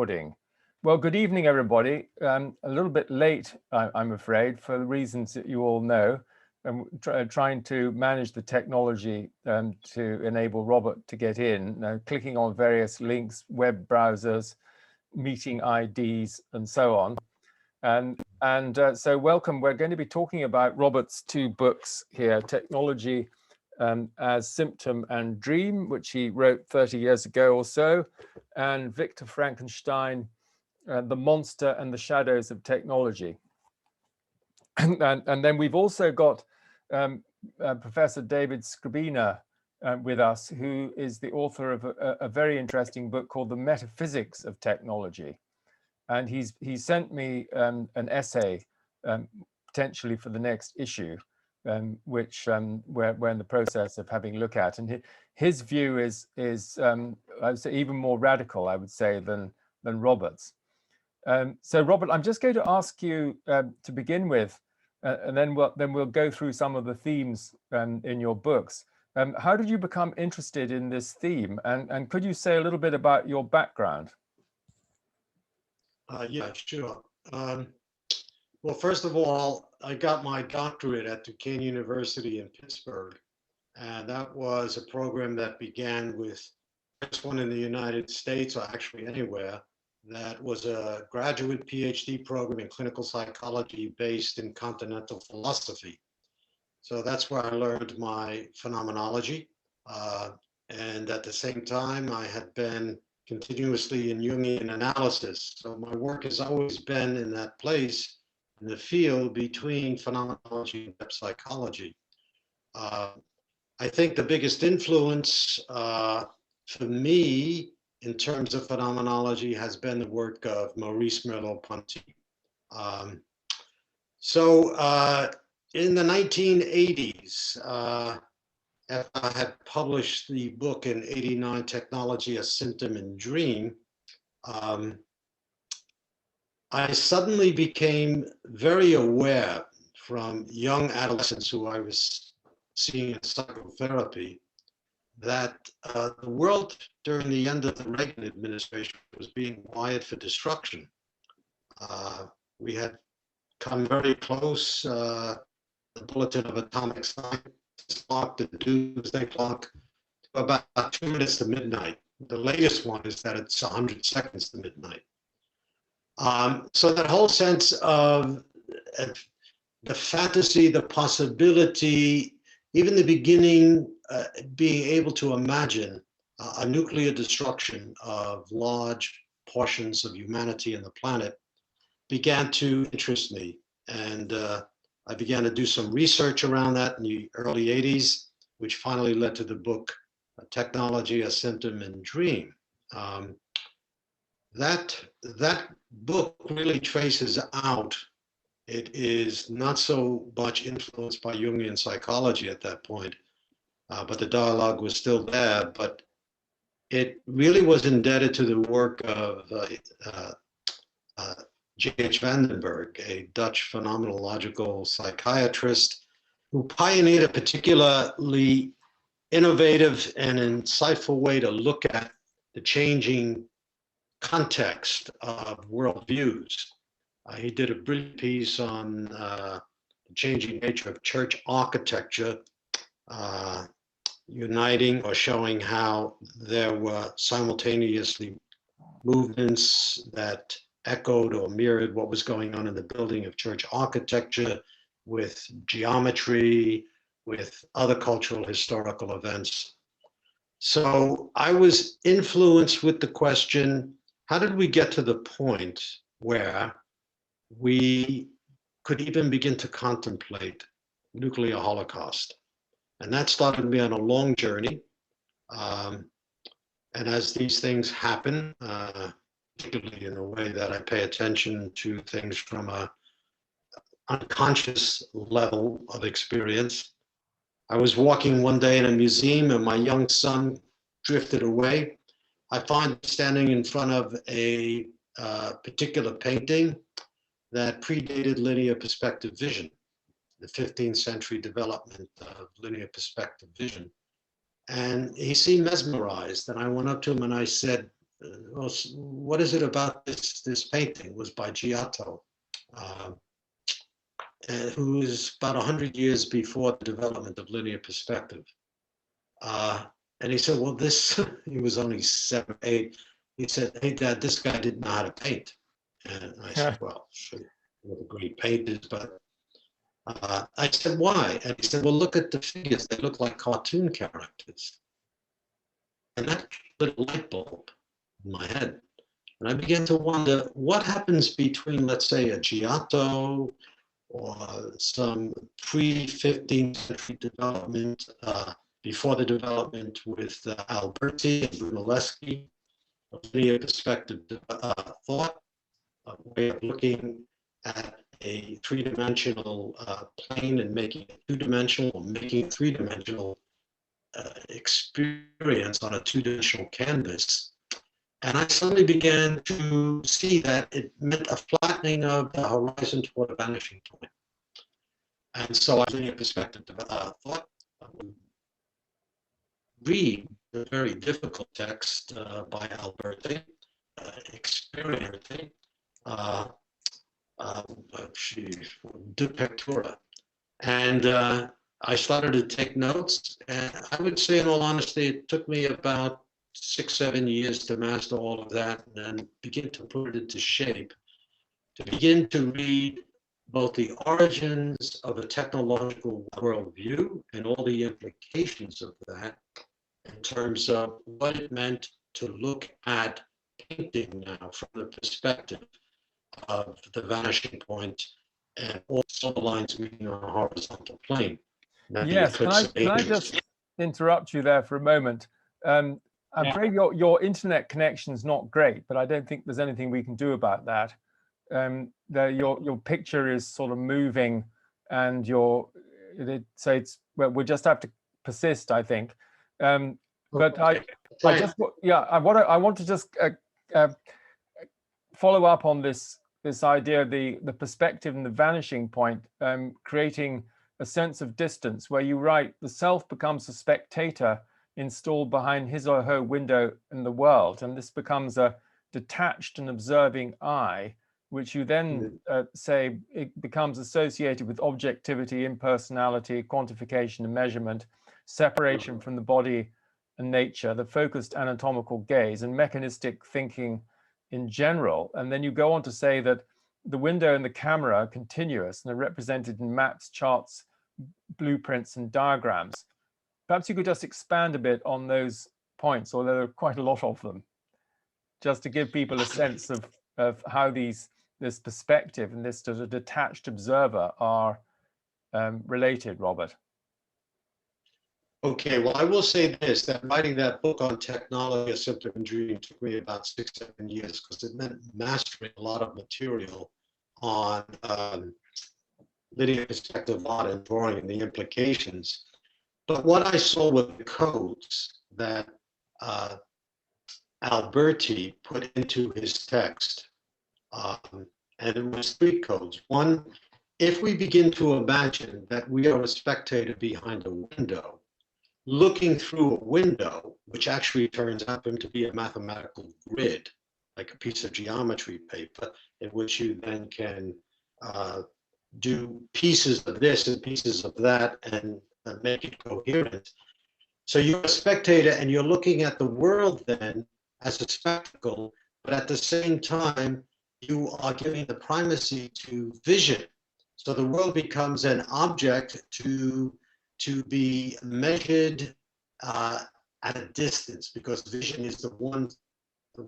Recording. Well, good evening, everybody. A little bit late, I'm afraid, for the reasons that you all know. I'm trying to manage the technology to enable Robert to get in, clicking on various links, web browsers, meeting IDs, and so on. So welcome. We're going to be talking about Robert's two books here, Technology as Symptom and Dream, which he wrote 30 years ago or so, and Victor Frankenstein, The Monster and the Shadows of Technology. And then we've also got Professor David Skrbina with us, who is the author of a very interesting book called The Metaphysics of Technology. And he sent me an essay potentially for the next issue, which we're in the process of having a look at. And his view is I would say even more radical, I would say, than Robert's. So Robert, I'm just going to ask you to begin with, and then we'll go through some of the themes in your books. How did you become interested in this theme? And could you say a little bit about your background? Yeah, sure. Well, first of all, I got my doctorate at Duquesne University in Pittsburgh, and that was a program that began with the first one in the United States, or actually anywhere, that was a graduate PhD program in clinical psychology based in continental philosophy. So that's where I learned my phenomenology. And at the same time, I had been continuously in Jungian analysis. So my work has always been in that place in the field between phenomenology and depth psychology. I think the biggest influence for me in terms of phenomenology has been the work of Maurice Merleau-Ponty. In the 1980s, after I had published the book in '89, Technology as Symptom and Dream, I suddenly became very aware from young adolescents who I was seeing in psychotherapy that the world during the end of the Reagan administration was being wired for destruction. We had come very close, the Bulletin of Atomic Science clock, the doomsday clock, about 2 minutes to midnight. The latest one is that it's 100 seconds to midnight. So that whole sense of the fantasy, the possibility, even the beginning, being able to imagine a nuclear destruction of large portions of humanity and the planet began to interest me. And I began to do some research around that in the early '80s, which finally led to the book, Technology as Symptom and Dream. That book really traces out. It is not so much influenced by Jungian psychology at that point, but the dialogue was still there. But it really was indebted to the work of J.H. Vandenberg, a Dutch phenomenological psychiatrist who pioneered a particularly innovative and insightful way to look at the changing context of worldviews. He did a brilliant piece on the changing nature of church architecture, uniting or showing how there were simultaneously movements that echoed or mirrored what was going on in the building of church architecture with geometry, with other cultural historical events. So I was influenced with the question, how did we get to the point where we could even begin to contemplate nuclear holocaust? And that started me on a long journey. And as these things happen, particularly in a way that I pay attention to things from an unconscious level of experience, I was walking one day in a museum and my young son drifted away. I find him standing in front of a particular painting that predated linear perspective vision, the 15th century development of linear perspective vision. And he seemed mesmerized. And I went up to him and I said, what is it about this painting? It was by Giotto, uh, who is about 100 years before the development of linear perspective. And he said, well, this, he was only 7, 8. He said, hey, Dad, this guy didn't know how to paint. And I said, well, sure, what a great painters, but I said, why? And he said, well, look at the figures. They look like cartoon characters. And that lit a light bulb in my head. And I began to wonder what happens between, let's say, a Giotto or some pre-15th century development, before the development with Alberti and Brunelleschi, a linear perspective thought, a way of looking at a three-dimensional plane and making it two-dimensional, or making a three-dimensional experience on a two-dimensional canvas. And I suddenly began to see that it meant a flattening of the horizon toward a vanishing point. And so I was linear perspective thought. I would read the very difficult text by Alberti, Experience, De Pictura. And I started to take notes. And I would say, in all honesty, it took me about 6, 7 years to master all of that and then begin to put it into shape, to begin to read both the origins of a technological worldview and all the implications of that in terms of what it meant to look at painting now from the perspective of the vanishing point and all the lines meeting on a horizontal plane. Yes, can I just interrupt you there for a moment? I'm afraid your internet connection's not great, but I don't think there's anything we can do about that. Your picture is sort of moving, and well, we'll just have to persist, I think. But okay. I want to just follow up on this idea, the perspective and the vanishing point, creating a sense of distance, where you write, the self becomes a spectator installed behind his or her window in the world, and this becomes a detached and observing eye, which you then say it becomes associated with objectivity, impersonality, quantification and measurement, separation from the body and nature, the focused anatomical gaze, and mechanistic thinking in general. And then you go on to say that the window and the camera are continuous and are represented in maps, charts, blueprints, and diagrams. Perhaps you could just expand a bit on those points, although there are quite a lot of them, just to give people a sense of how this perspective and this sort of detached observer are related, Robert. Okay, well, I will say this, that writing that book on technology, A Symptom Dream, took me about 6, 7 years, because it meant mastering a lot of material on linear perspective art and drawing and the implications. But what I saw with the codes that Alberti put into his text, and it was 3 codes. One, if we begin to imagine that we are a spectator behind a window, looking through a window, which actually turns out to be a mathematical grid, like a piece of geometry paper, in which you then can do pieces of this and pieces of that and make it coherent. So you're a spectator and you're looking at the world then as a spectacle, but at the same time, you are giving the primacy to vision. So the world becomes an object to be measured at a distance, because vision is the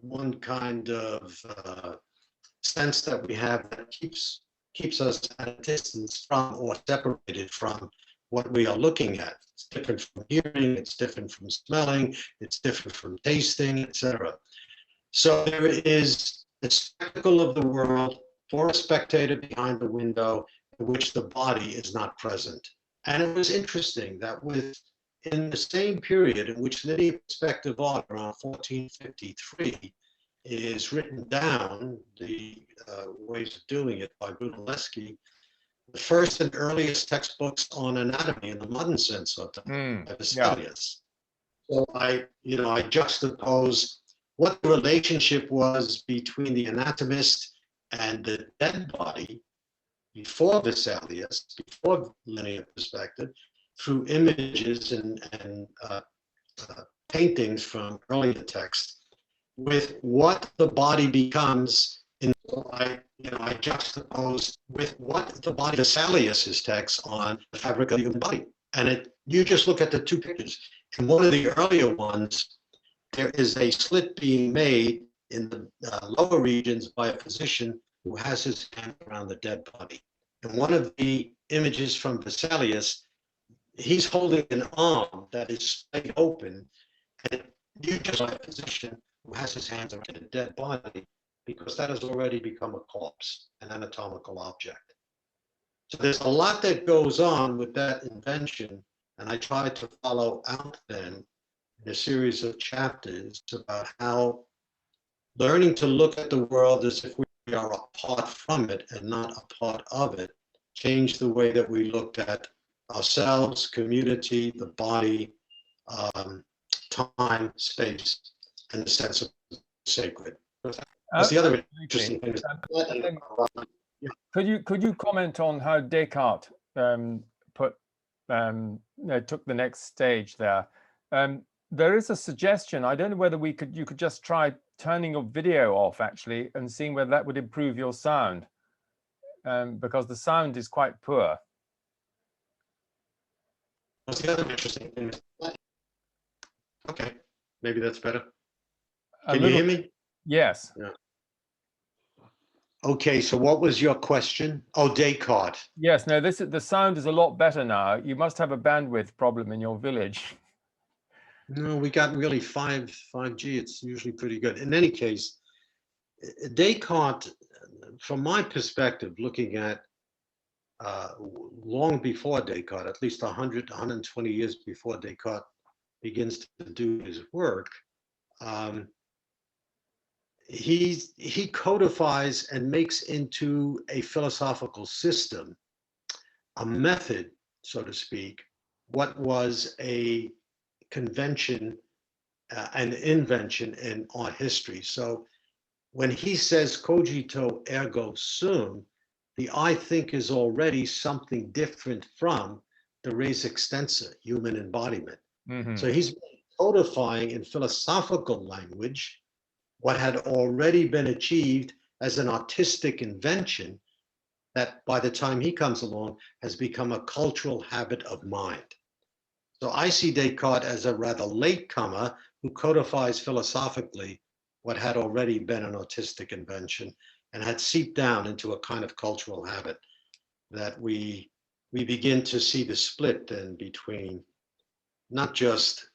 one kind of sense that we have that keeps us at a distance from or separated from what we are looking at. It's different from hearing, it's different from smelling, it's different from tasting, etc. So there is the spectacle of the world for a spectator behind the window, in which the body is not present. And it was interesting that in the same period in which linear perspective art, around 1453, is written down, the ways of doing it by Brunelleschi, the first and earliest textbooks on anatomy in the modern sense of Vesalius. So I juxtapose what the relationship was between the anatomist and the dead body before Vesalius, before linear perspective, through images and paintings from earlier texts, with what the body becomes in. I juxtaposed with what the body Vesalius's text on the fabric of the human body. And you just look at the two pictures. In one of the earlier ones, there is a slit being made in the lower regions by a physician who has his hand around the dead body. In one of the images from Vesalius, he's holding an arm that is splayed open, and you just a physician who has his hands around a dead body, because that has already become a corpse, an anatomical object. So there's a lot that goes on with that invention, and I tried to follow out then in a series of chapters about how learning to look at the world as if we are apart from it and not a part of it changed the way that we looked at ourselves, community, the body, time, space, and the sense of sacred. That's the other interesting thing. Could you comment on how Descartes took the next stage there? There is a suggestion. I don't know whether you could just try turning your video off actually and seeing whether that would improve your sound, because the sound is quite poor. What's the other interesting thing? Okay, maybe that's better. Can you hear me? Yes. Yeah. Okay, so what was your question? Oh, Descartes. Yes, no, the sound is a lot better now. You must have a bandwidth problem in your village. No, we got really 5G. It's usually pretty good. In any case, Descartes, from my perspective, looking at long before Descartes, at least 100, 120 years before Descartes begins to do his work, he codifies and makes into a philosophical system, a method, so to speak, what was a convention, an invention in art history. So when he says cogito ergo sum, the I think is already something different from the res extensa, human embodiment. Mm-hmm. So he's codifying in philosophical language what had already been achieved as an artistic invention that by the time he comes along has become a cultural habit of mind. So I see Descartes as a rather late comer who codifies philosophically what had already been an artistic invention and had seeped down into a kind of cultural habit that we begin to see the split then between not just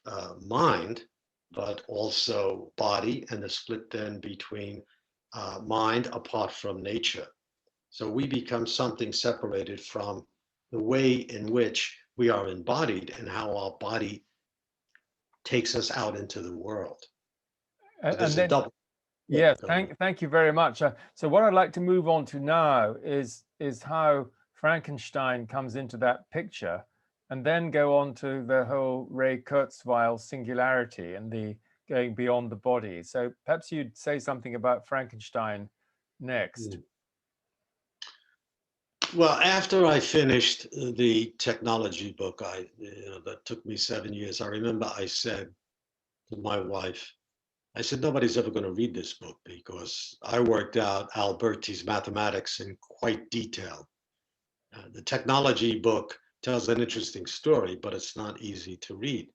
mind, but also body, and the split then between mind apart from nature. So we become something separated from the way in which we are embodied and how our body takes us out into the world. So and then, yes, thank you very much. So what I'd like to move on to now is how Frankenstein comes into that picture, and then go on to the whole Ray Kurzweil singularity and the going beyond the body. So perhaps you'd say something about Frankenstein next. Well, after I finished the technology book, that took me 7 years. I remember I said to my wife, I said, nobody's ever going to read this book because I worked out Alberti's mathematics in quite detail. The technology book tells an interesting story, but it's not easy to read.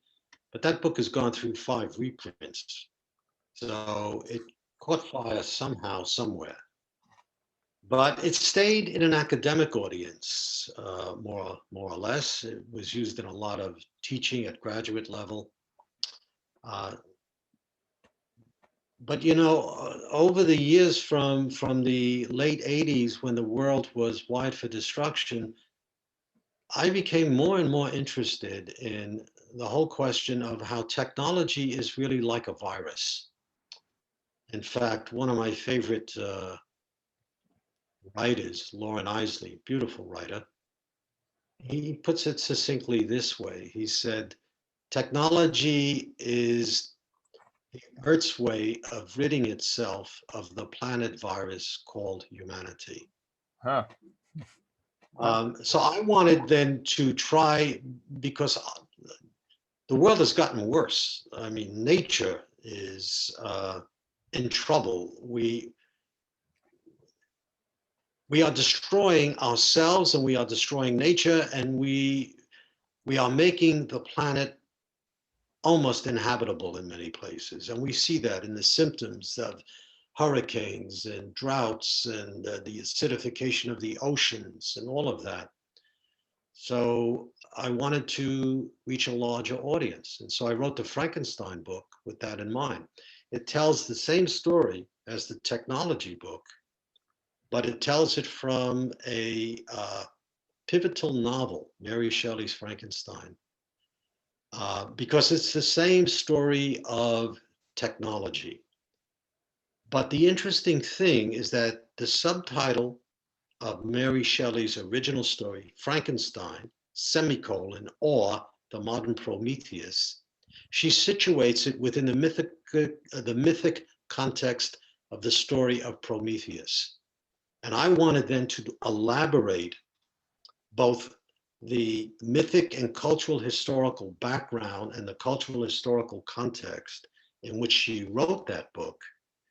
But that book has gone through 5 reprints. So it caught fire somehow, somewhere. But it stayed in an academic audience, more or less. It was used in a lot of teaching at graduate level. But over the years from the late 80s, when the world was wide for destruction, I became more and more interested in the whole question of how technology is really like a virus. In fact, one of my favorite writers, Lauren Isley, beautiful writer, he puts it succinctly this way. He said, technology is the Earth's way of ridding itself of the planet virus called humanity. Huh. So I wanted then to try, because the world has gotten worse. I mean, nature is in trouble. We are destroying ourselves, and we are destroying nature, and we are making the planet almost inhabitable in many places. And we see that in the symptoms of hurricanes and droughts and the acidification of the oceans and all of that. So I wanted to reach a larger audience. And so I wrote the Frankenstein book with that in mind. It tells the same story as the technology book, but it tells it from a pivotal novel, Mary Shelley's Frankenstein, because it's the same story of technology. But the interesting thing is that the subtitle of Mary Shelley's original story, Frankenstein, semicolon, or the modern Prometheus, she situates it within the mythic context of the story of Prometheus. And I wanted then to elaborate both the mythic and cultural historical background and the cultural historical context in which she wrote that book,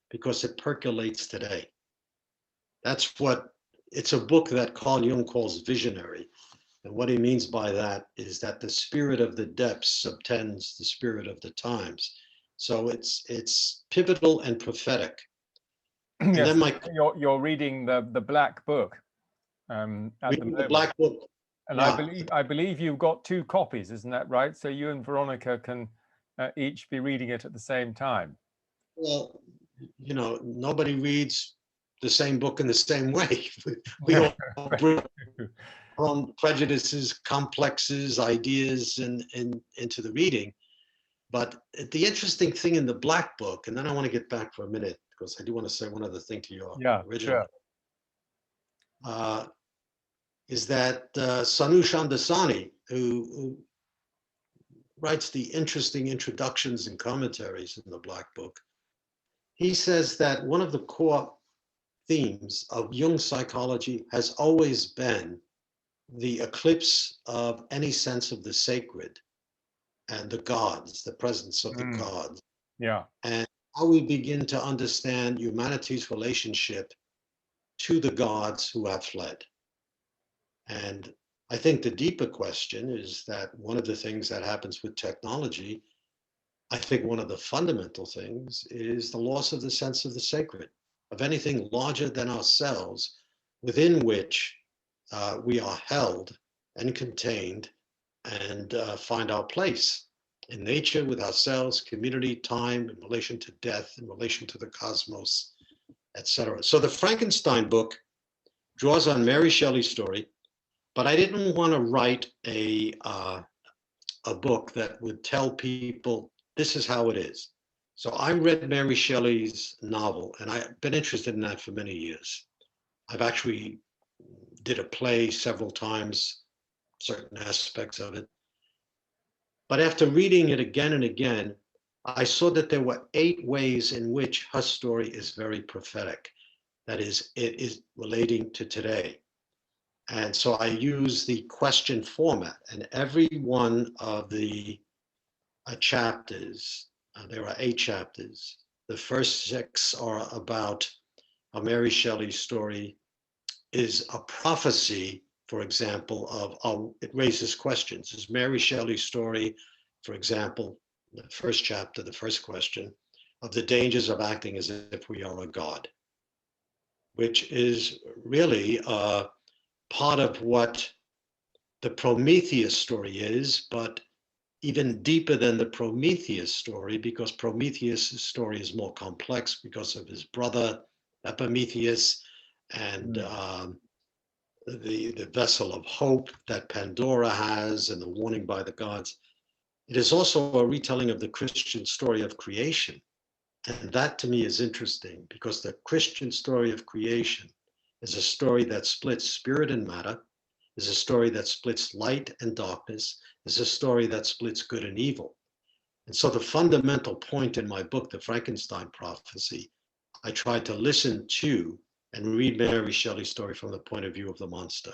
because it percolates today. That's what, it's a book that Carl Jung calls visionary. And what he means by that is that the spirit of the depths subtends the spirit of the times. So it's pivotal and prophetic. And Yes, then you're reading the Black Book at the moment. The Black Book. And Yeah. I believe you've got 2 copies, isn't that right? So you and Veronica can each be reading it at the same time. Well, you know, nobody reads the same book in the same way. We all bring our own prejudices, complexes, ideas into the reading. But the interesting thing in the Black Book, and then I want to get back for a minute, because I do want to say one other thing to your original, is that Sanu Shandasani, who writes the interesting introductions and commentaries in the Black Book, he says that one of the core themes of Jung's psychology has always been the eclipse of any sense of the sacred and the gods, the presence of the gods. Yeah. And how we begin to understand humanity's relationship to the gods who have fled. And I think the deeper question is that one of the things that happens with technology, I think one of the fundamental things is the loss of the sense of the sacred, of anything larger than ourselves, within which we are held and contained and find our place in nature, with ourselves, community, time, in relation to death, in relation to the cosmos, etc. So the Frankenstein book draws on Mary Shelley's story, but I didn't want to write a book that would tell people this is how it is. So I read Mary Shelley's novel, and I've been interested in that for many years. I've actually did a play several times, certain aspects of it. But after reading it again and again, I saw that there were 8 ways in which her story is very prophetic. That is, it is relating to today. And so I use the question format, and every one of the chapters, there are 8 chapters. The first 6 are about how Mary Shelley's story is a prophecy, for example, of it raises questions. Is Mary Shelley's story, for example, the first chapter, the first question, of the dangers of acting as if we are a god, which is really part of what the Prometheus story is, but even deeper than the Prometheus story, because Prometheus' story is more complex because of his brother Epimetheus and the vessel of hope that Pandora has and the warning by the gods. It is also a retelling of the Christian story of creation. And that to me is interesting, because the Christian story of creation is a story that splits spirit and matter, is a story that splits light and darkness, is a story that splits good and evil. And so the fundamental point in my book, The Frankenstein Prophecy, I tried to listen to and read Mary Shelley's story from the point of view of the monster.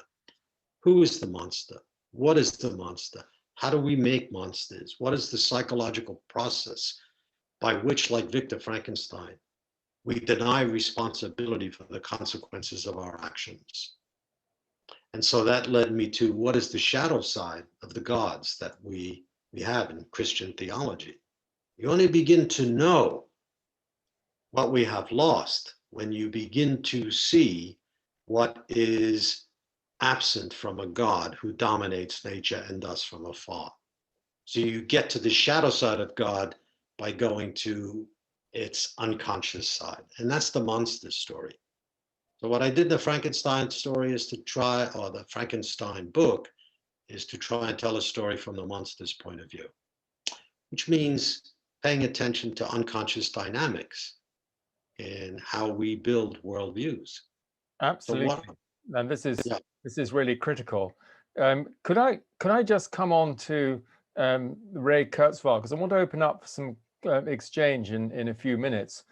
Who is the monster? What is the monster? How do we make monsters? What is the psychological process by which, like Victor Frankenstein, we deny responsibility for the consequences of our actions? And so that led me to what is the shadow side of the gods that we have in Christian theology. You only begin to know what we have lost when you begin to see what is absent from a God who dominates nature and does from afar. So you get to the shadow side of God by going to its unconscious side. And that's the monster story. So what I did in the Frankenstein story is to try, or the Frankenstein book, is to try and tell a story from the monster's point of view, which means paying attention to unconscious dynamics in how we build worldviews. Absolutely. So And this yeah. is really critical. Could I just come on to Ray Kurzweil, because I want to open up some exchange in a few minutes.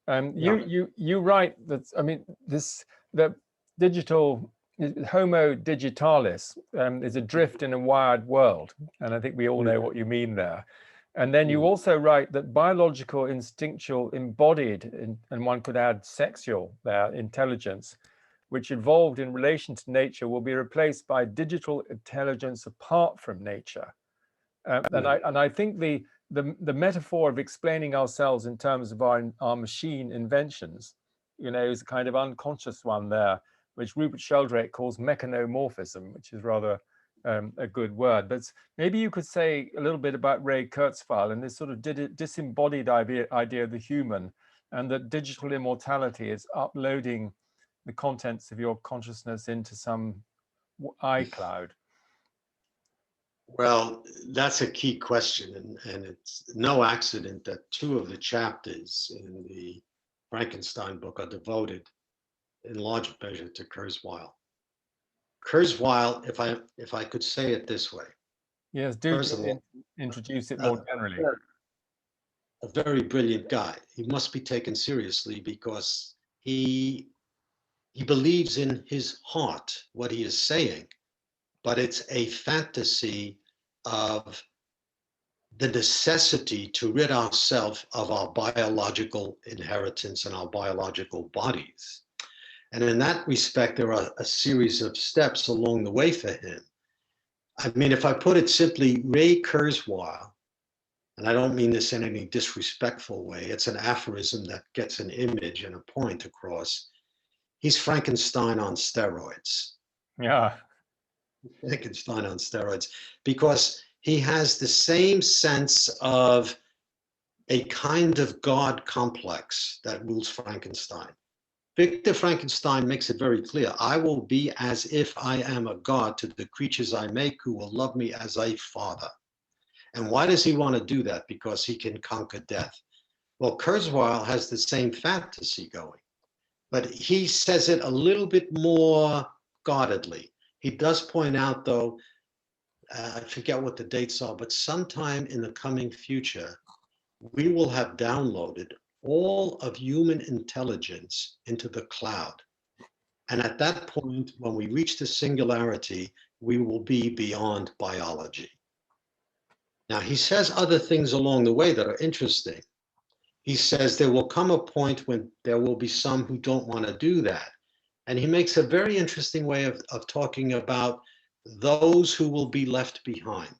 You write that, I mean, the digital Homo digitalis is adrift in a wired world, and I think we all know what you mean there. And then you also write that biological, instinctual, embodied, and one could add sexual there, intelligence, which evolved in relation to nature, will be replaced by digital intelligence apart from nature. And I think the metaphor of explaining ourselves in terms of our machine inventions, you know, is a kind of unconscious one there, which Rupert Sheldrake calls mechanomorphism, which is rather a good word. But maybe you could say a little bit about Ray Kurzweil and this sort of disembodied idea of the human, and that digital immortality is uploading the contents of your consciousness into some iCloud. Well, that's a key question, and it's no accident that two of the chapters in the Frankenstein book are devoted in large measure to Kurzweil. Kurzweil, if I could say it this way. Yes, do First of all, introduce it more generally. A very brilliant guy. He must be taken seriously because he believes in his heart what he is saying, but it's a fantasy of the necessity to rid ourselves of our biological inheritance and our biological bodies. And in that respect, there are a series of steps along the way for him. I mean, if I put it simply, Ray Kurzweil, and I don't mean this in any disrespectful way, it's an aphorism that gets an image and a point across. He's Frankenstein on steroids. Yeah. Frankenstein on steroids, because he has the same sense of a kind of God complex that rules Frankenstein. Victor Frankenstein makes it very clear, I will be as if I am a god to the creatures I make who will love me as a father. And why does he want to do that? Because he can conquer death. Well, Kurzweil has the same fantasy going, but he says it a little bit more guardedly. He does point out, though, I forget what the dates are, but sometime in the coming future, we will have downloaded all of human intelligence into the cloud. And at that point, when we reach the singularity, we will be beyond biology. Now, he says other things along the way that are interesting. He says there will come a point when there will be some who don't want to do that. And he makes a very interesting way of talking about those who will be left behind.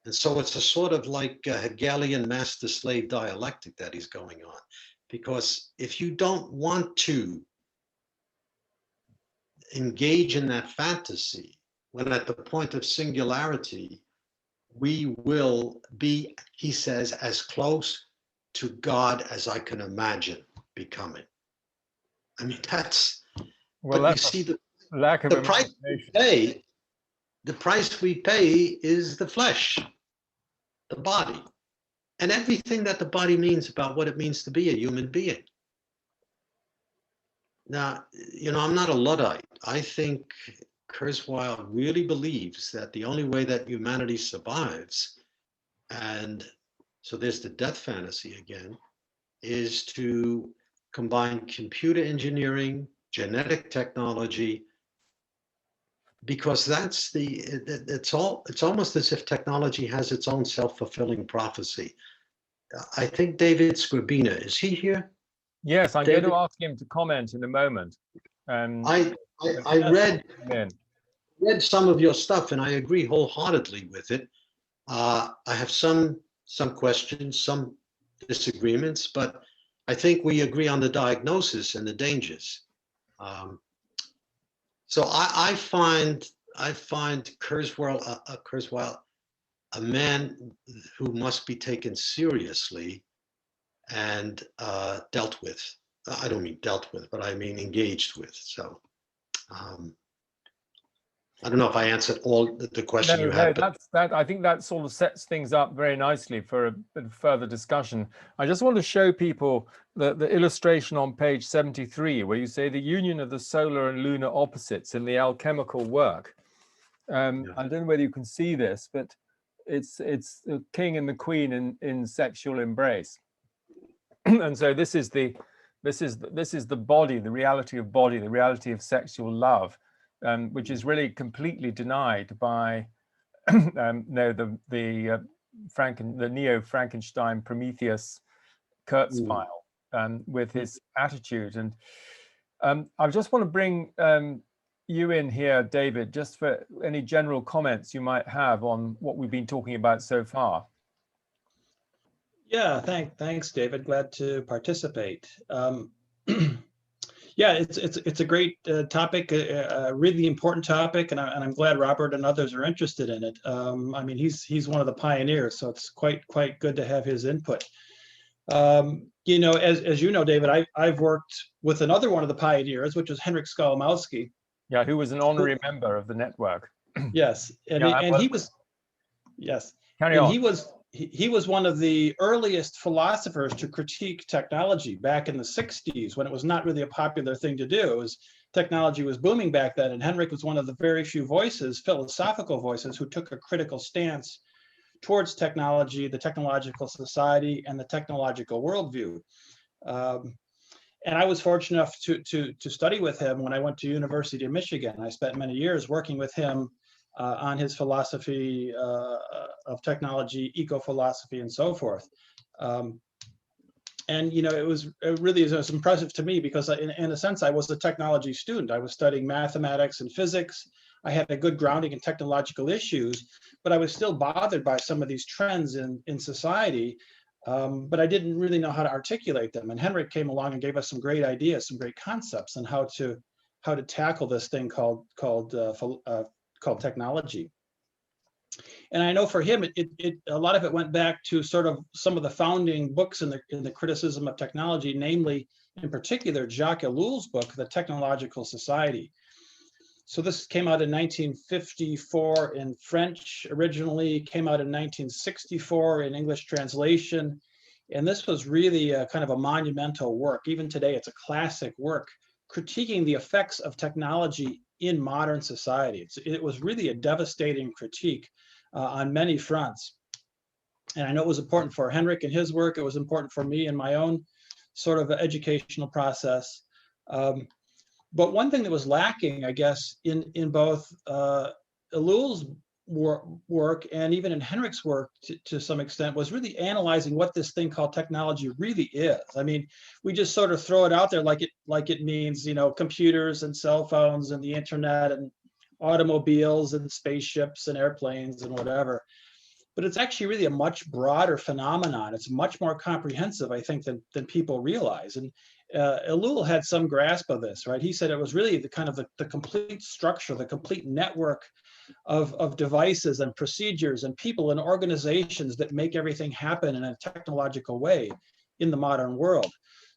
And so it's a sort of like a Hegelian master-slave dialectic that he's going on. Because if you don't want to engage in that fantasy, when at the point of singularity, we will be, he says, as close to God as I can imagine becoming. I mean, that's, well, but you see the lack of the price we pay, the price we pay is the flesh, the body, and everything that the body means about what it means to be a human being. Now, you know, I'm not a Luddite. I think Kurzweil really believes that the only way that humanity survives and so there's the death fantasy again, is to combine computer engineering, genetic technology, because it's almost as if technology has its own self-fulfilling prophecy. I think David Scribina, is he here? Yes, I'm David? going to ask him to comment in a moment. I read some of your stuff and I agree wholeheartedly with it. I have some questions, some disagreements, but I think we agree on the diagnosis and the dangers. So I find Kurzweil a man who must be taken seriously and dealt with. I don't mean dealt with, but I mean engaged with. So I don't know if I answered all the question you had. That. I think that sort of sets things up very nicely for a bit of further discussion. I just want to show people the illustration on page 73, where you say the union of the solar and lunar opposites in the alchemical work. I don't know whether you can see this, but it's the king and the queen in sexual embrace. And so this is the body, the reality of body, the reality of sexual love, which is really completely denied by the neo-Frankenstein Prometheus Kurzweil with his attitude. And I just want to bring you in here, David, just for any general comments you might have on what we've been talking about so far. Yeah, thanks, David. Glad to participate. Yeah, it's a great topic, a really important topic, and I'm glad Robert and others are interested in it. I mean, he's one of the pioneers, so it's quite good to have his input. You know, as you know, David, I've worked with another one of the pioneers, which was Henryk Skolimowski. Yeah, who was an honorary member of the network. Yes, and he was. Yes, carry on. He was one of the earliest philosophers to critique technology back in the 60s, when it was not really a popular thing to do. Technology was booming back then, and Henryk was one of the very few voices, philosophical voices, who took a critical stance towards technology, the technological society, and the technological worldview. And I was fortunate enough to study with him when I went to University of Michigan. I spent many years working with him on his philosophy of technology, eco-philosophy, and so forth. And you know, it was impressive to me because in a sense, I was a technology student. I was studying mathematics and physics. I had a good grounding in technological issues, but I was still bothered by some of these trends in society. But I didn't really know how to articulate them. And Henryk came along and gave us some great ideas, some great concepts on how to tackle this thing called technology. And I know for him, a lot of it went back to sort of some of the founding books in the criticism of technology, namely, in particular, Jacques Ellul's book, The Technological Society. So this came out in 1954 in French, originally came out in 1964 in English translation. And this was really a kind of a monumental work. Even today, it's a classic work critiquing the effects of technology in modern society. It was really a devastating critique on many fronts. And I know it was important for Henryk and his work. It was important for me and my own sort of educational process. But one thing that was lacking, I guess, in both Ellul's work and even in Henryk's work to some extent, was really analyzing what this thing called technology really is. I mean, we just sort of throw it out there like it means, you know, computers and cell phones and the internet and automobiles and spaceships and airplanes and whatever. But it's actually really a much broader phenomenon. It's much more comprehensive, I think, than people realize. And Ellul had some grasp of this, right? He said it was really the complete structure, the complete network of devices and procedures and people and organizations that make everything happen in a technological way in the modern world.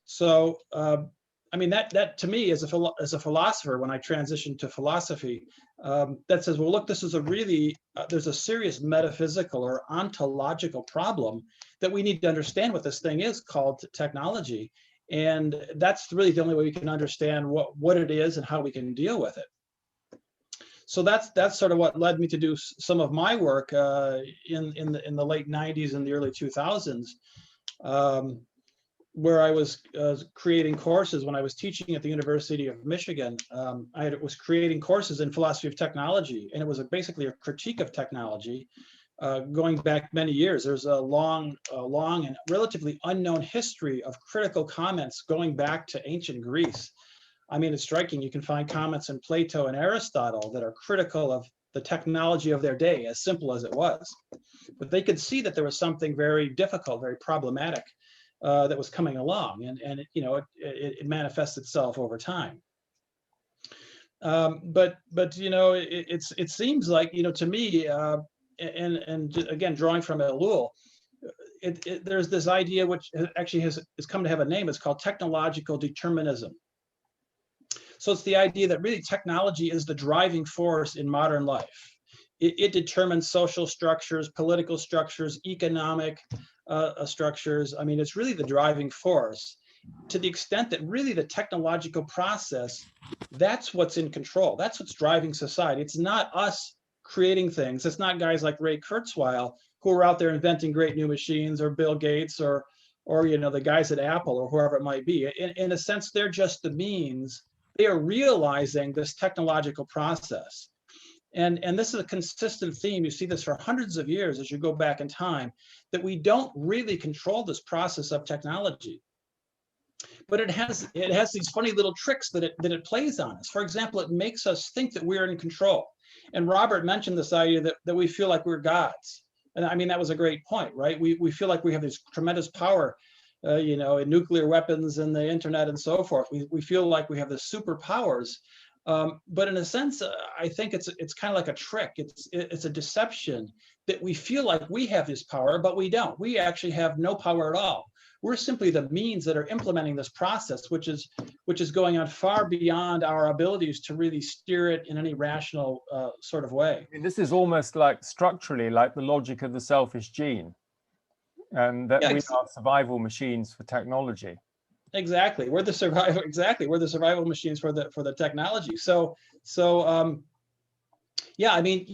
So, I mean, that to me, as a philosopher, when I transitioned to philosophy, that says, well, look, this is there's a serious metaphysical or ontological problem that we need to understand what this thing is called technology. And that's really the only way we can understand what it is and how we can deal with it. So that's sort of what led me to do some of my work in the late 90s and the early 2000s, where I was creating courses when I was teaching at the University of Michigan. I was creating courses in philosophy of technology, and it was basically a critique of technology going back many years. There's a long and relatively unknown history of critical comments going back to ancient Greece. I mean, it's striking. You can find comments in Plato and Aristotle that are critical of the technology of their day, as simple as it was. But they could see that there was something very difficult, very problematic that was coming along, and it manifests itself over time. But it seems like, to me, and again, drawing from Ellul, there's this idea which actually has come to have a name. It's called technological determinism. So it's the idea that really technology is the driving force in modern life. It determines social structures, political structures, economic structures. I mean, it's really the driving force, to the extent that really the technological process, that's what's in control. That's what's driving society. It's not us creating things. It's not guys like Ray Kurzweil who are out there inventing great new machines, or Bill Gates, or the guys at Apple, or whoever it might be. In a sense, they're just the means. They are realizing this technological process. And this is a consistent theme. You see this for hundreds of years as you go back in time, that we don't really control this process of technology. But it has these funny little tricks that it plays on us. For example, it makes us think that we're in control. And Robert mentioned this idea that we feel like we're gods. And I mean, that was a great point, right? We feel like we have this tremendous power, in nuclear weapons and the internet and so forth. We feel like we have the superpowers. But in a sense, I think it's kind of like a trick. It's a deception that we feel like we have this power, but we don't. We actually have no power at all. We're simply the means that are implementing this process, which is going on far beyond our abilities to really steer it in any rational sort of way. I mean, this is almost like structurally like the logic of the selfish gene, and that we are survival machines for technology. Exactly, we're the survival. Exactly, we're the survival machines for the technology. So yeah, I mean,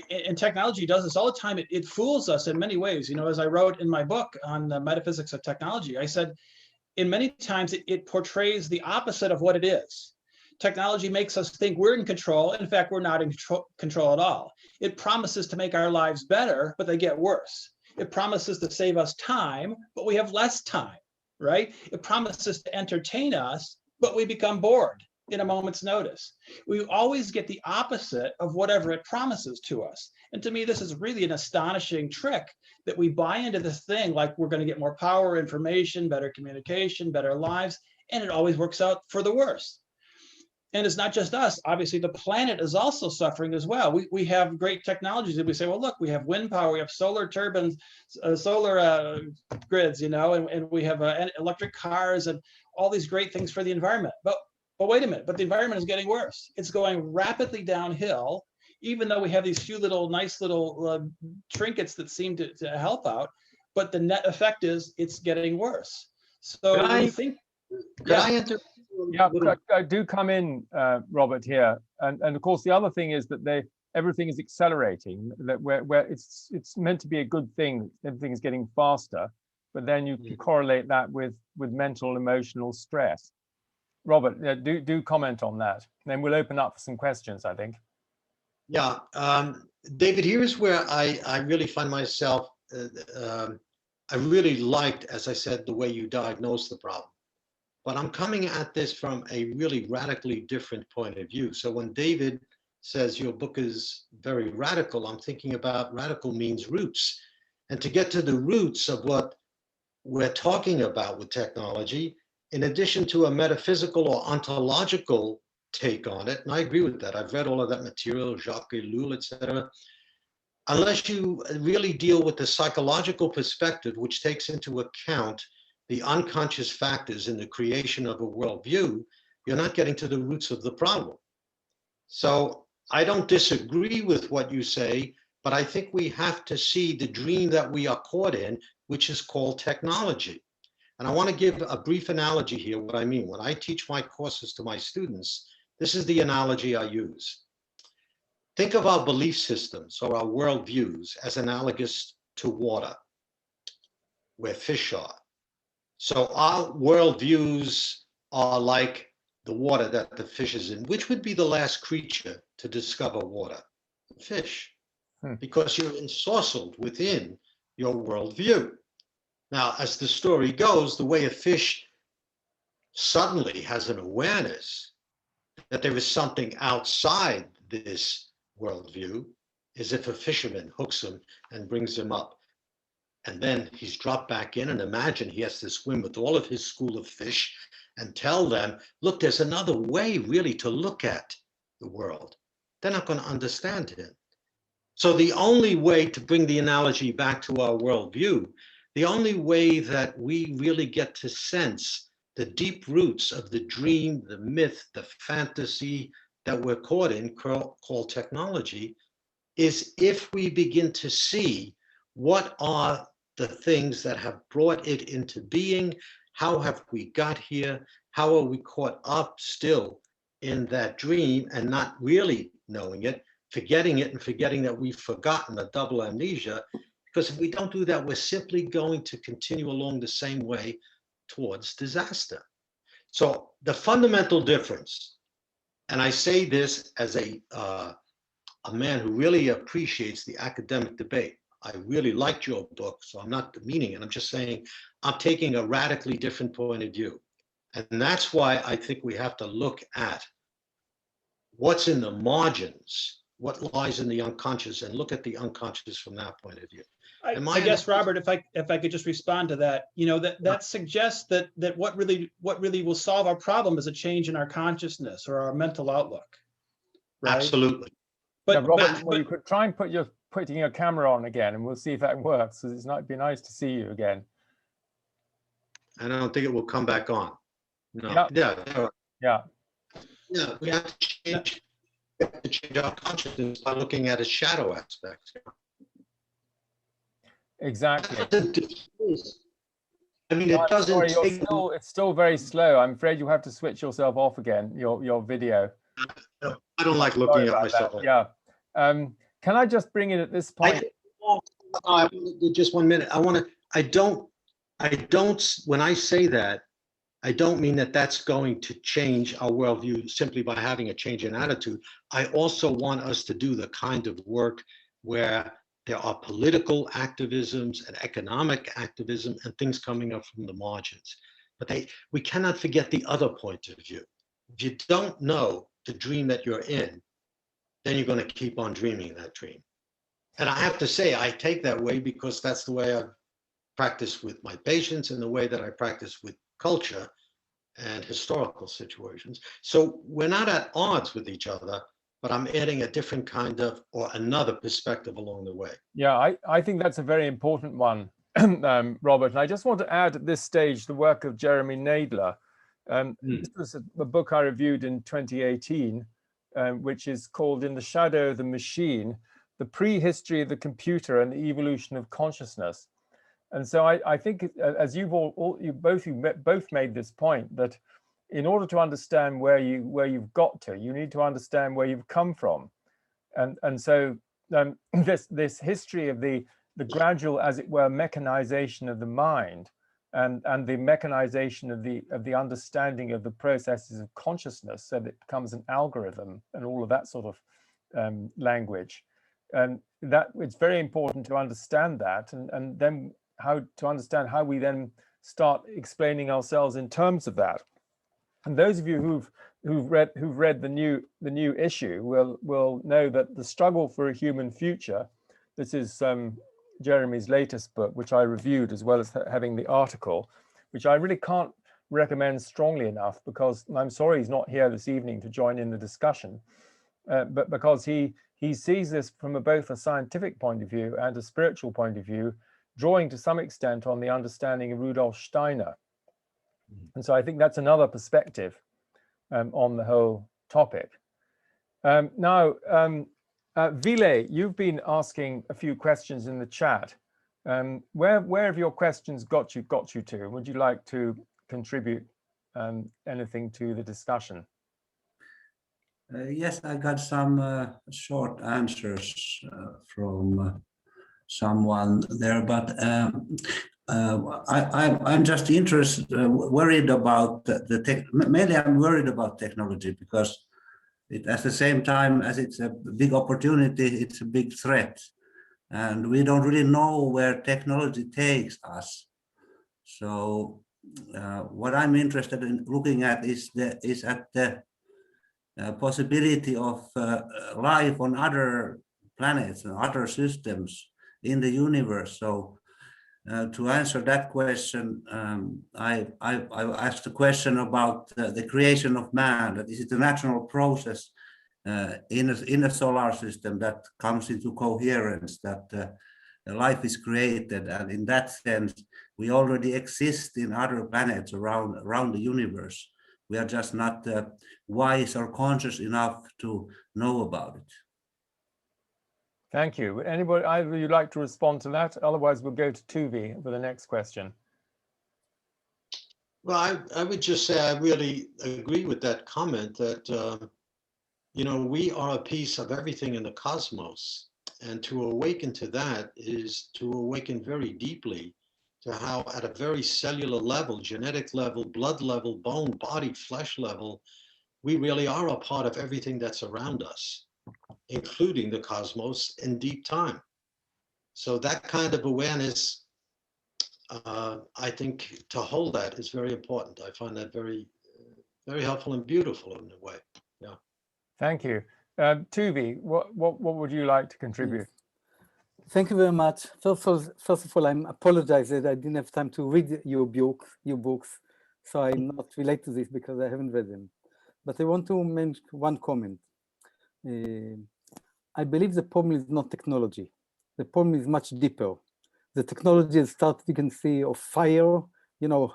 and technology does this all the time. It fools us in many ways. As I wrote in my book on the metaphysics of technology, I said, in many times it portrays the opposite of what it is. Technology makes us think we're in control. In fact, we're not in control at all. It promises to make our lives better, but they get worse. It promises to save us time, but we have less time, right? It promises to entertain us, but we become bored in a moment's notice. We always get the opposite of whatever it promises to us. And to me, this is really an astonishing trick, that we buy into this thing like we're going to get more power, information, better communication, better lives, and it always works out for the worse. And it's not just us. Obviously, the planet is also suffering as well. We have great technologies that we say, well, look, we have wind power, we have solar turbines, solar grids, and we have electric cars and all these great things for the environment. But wait a minute, but the environment is getting worse. It's going rapidly downhill, even though we have these few nice little trinkets that seem to help out. But the net effect is it's getting worse. So I think. Yeah, I do come in, Robert, here, and of course the other thing is that everything is accelerating. That where it's meant to be a good thing. Everything is getting faster, but then you can correlate that with mental, emotional stress. Robert, do comment on that. Then we'll open up for some questions, I think. Yeah, David, here's where I really find myself. I really liked, as I said, the way you diagnosed the problem. But I'm coming at this from a really radically different point of view. So when David says your book is very radical, I'm thinking about radical means roots. And to get to the roots of what we're talking about with technology, in addition to a metaphysical or ontological take on it, and I agree with that. I've read all of that material, Jacques Ellul, etc. Unless you really deal with the psychological perspective, which takes into account the unconscious factors in the creation of a worldview, you're not getting to the roots of the problem. So I don't disagree with what you say, but I think we have to see the dream that we are caught in, which is called technology. And I want to give a brief analogy here, what I mean. When I teach my courses to my students, this is the analogy I use. Think of our belief systems or our worldviews as analogous to water, where fish are. So our worldviews are like the water that the fish is in. Which would be the last creature to discover water? The fish, because you're ensorcelled within your worldview. Now, as the story goes, the way a fish suddenly has an awareness that there is something outside this worldview is if a fisherman hooks him and brings him up. And then he's dropped back in, and imagine he has to swim with all of his school of fish and tell them, look, there's another way really to look at the world. They're not going to understand him. So the only way, to bring the analogy back to our worldview, the only way that we really get to sense the deep roots of the dream, the myth, the fantasy that we're caught in, called technology, is if we begin to see what are the things that have brought it into being, how have we got here, how are we caught up still in that dream and not really knowing it, forgetting it and forgetting that we've forgotten, a double amnesia. Because if we don't do that, we're simply going to continue along the same way towards disaster. So the fundamental difference, and I say this as a man who really appreciates the academic debate. I really liked your book, so I'm not demeaning it. I'm just saying I'm taking a radically different point of view. And that's why I think we have to look at what's in the margins, what lies in the unconscious, and look at the unconscious from that point of view. I guess, Robert, if I could just respond to that, that suggests that what really will solve our problem is a change in our consciousness or our mental outlook. Right? Absolutely. But Robert, well, you could try and putting your camera on again, and we'll see if that works. Because it'd be nice to see you again. I don't think it will come back on. No. Yeah. We have to change our consciousness by looking at its shadow aspects. Exactly. I mean, it doesn't take. It's still very slow. I'm afraid you have to switch yourself off again, your video. I don't like looking at myself. That. Yeah. Can I just bring in at this point? Just 1 minute. When I say that, I don't mean that that's going to change our worldview simply by having a change in attitude. I also want us to do the kind of work where there are political activisms and economic activism and things coming up from the margins. But we cannot forget the other point of view. If you don't know the dream that you're in, then you're going to keep on dreaming that dream. And I have to say, I take that way because that's the way I've practiced with my patients and the way that I practice with culture and historical situations. So we're not at odds with each other, but I'm adding a different kind of, or another perspective along the way. Yeah, I think that's a very important one, Robert. And I just want to add at this stage the work of Jeremy Nadler. This was a book I reviewed in 2018, which is called In the Shadow of the Machine, The Prehistory of the Computer and the Evolution of Consciousness. And so I think, as you both made this point, that in order to understand where you've got to, you need to understand where you've come from, and so this history of the gradual, as it were, mechanization of the mind, and the mechanization of the understanding of the processes of consciousness, so that it becomes an algorithm and all of that sort of language, and that it's very important to understand that, and then how to understand how we then start explaining ourselves in terms of that. And those of you who've read the new issue will know that The Struggle for a Human Future, this is Jeremy's latest book, which I reviewed, as well as having the article, which I really can't recommend strongly enough, because I'm sorry he's not here this evening to join in the discussion, but because he sees this from both a scientific point of view and a spiritual point of view, drawing to some extent on the understanding of Rudolf Steiner. And so I think that's another perspective on the whole topic. Now, Vile, you've been asking a few questions in the chat. Where have your questions got you to? Would you like to contribute anything to the discussion? Yes, I got some short answers from someone there, but I'm just interested, worried about the tech. Mainly, I'm worried about technology because at the same time as it's a big opportunity, it's a big threat, and we don't really know where technology takes us. So, what I'm interested in looking at is at the possibility of life on other planets and other systems in the universe. So to answer that question, I asked a question about the creation of man, that is it a natural process in a solar system that comes into coherence, that life is created, and in that sense, we already exist in other planets around the universe. We are just not wise or conscious enough to know about it. Thank you. Would anybody, either of you like to respond to that? Otherwise, we'll go to Tuvi for the next question. Well, I would just say I really agree with that comment that, you know, we are a piece of everything in the cosmos. And to awaken to that is to awaken very deeply to how at a very cellular level, genetic level, blood level, bone, body, flesh level, we really are a part of everything that's around us, including the cosmos in deep time. So that kind of awareness, I think to hold that is very important. I find that very, very helpful and beautiful in a way. Yeah. Thank you. Tuvi, what would you like to contribute? Thank you very much. First of all, I apologize that I didn't have time to read your books, so I'm not related to this because I haven't read them. But I want to make one comment. I believe the problem is not technology. The problem is much deeper. The technology has started, you can see, of fire, you know,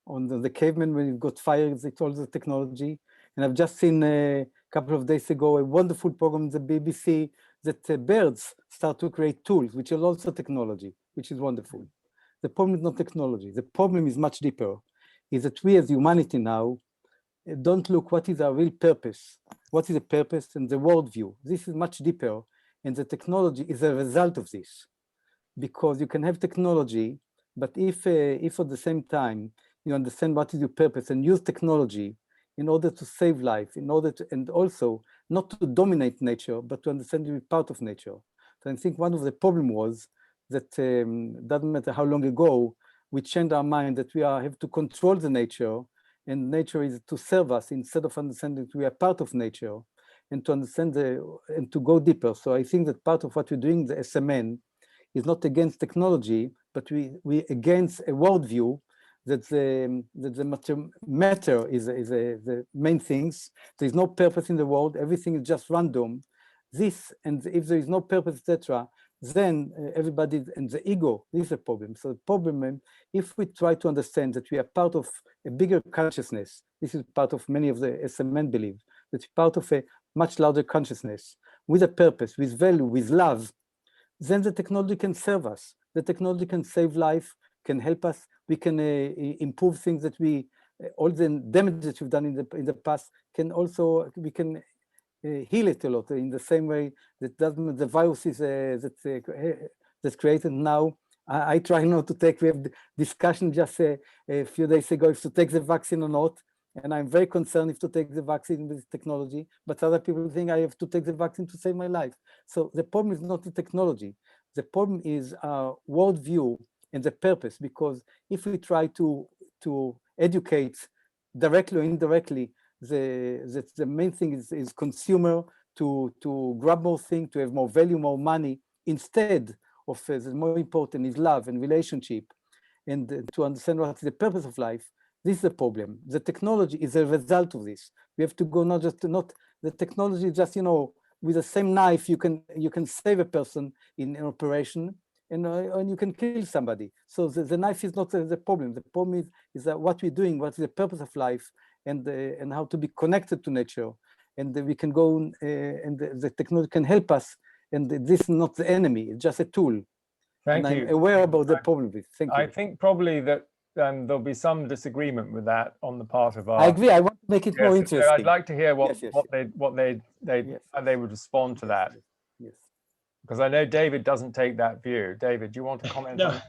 on the cavemen when you've got fire, it's all the technology. And I've just seen a couple of days ago a wonderful program on the BBC that birds start to create tools, which is also technology, which is wonderful. The problem is not technology. The problem is much deeper, is that we as humanity now don't look what is our real purpose, what is the purpose and the worldview. This is much deeper, and the technology is a result of this. Because you can have technology, but if at the same time you understand what is your purpose and use technology in order to save life, in order to, and also not to dominate nature, but to understand to be part of nature. So I think one of the problem was that doesn't matter how long ago, we changed our mind that we have to control the nature, and nature is to serve us instead of understanding that we are part of nature, and to understand and to go deeper. So I think that part of what we're doing, the SMN, is not against technology, but we against a worldview that the matter is the main things. There's no purpose in the world. Everything is just random. This, and if there is no purpose, etc., then everybody and the ego is a problem. So the problem, if we try to understand that we are part of a bigger consciousness, this is part of many of the SMN believe, that we're part of a much larger consciousness with a purpose, with value, with love, then the technology can serve us. The technology can save life, can help us. We can improve things that all the damage that we've done in the past can also, we can heal it a lot in the same way that the viruses that's created now. I try not to take, we have discussion just a few days ago if to take the vaccine or not. And I'm very concerned if to take the vaccine with technology, but other people think I have to take the vaccine to save my life. So the problem is not the technology. The problem is our worldview and the purpose, because if we try to educate directly or indirectly, the main thing is consumer to grab more things, to have more value, more money, instead of the more important is love and relationship, and to understand what is the purpose of life. This is the problem. The technology is a result of this. We have to go not the technology, just, you know, with the same knife, you can save a person in an operation, and you can kill somebody. So the knife is not the problem. The problem is that what we're doing, what is the purpose of life, and how to be connected to nature. And we can go, and the technology can help us. And this is not the enemy, it's just a tool. Thank you. I'm aware about the problem with it. Thank you. I think probably that there'll be some disagreement with that on the part of our. I agree. I want make it Yes, more so interesting. I'd like to hear Yes, yes, how they would respond to that, Yes. because I know David doesn't take that view. David, do you want to comment on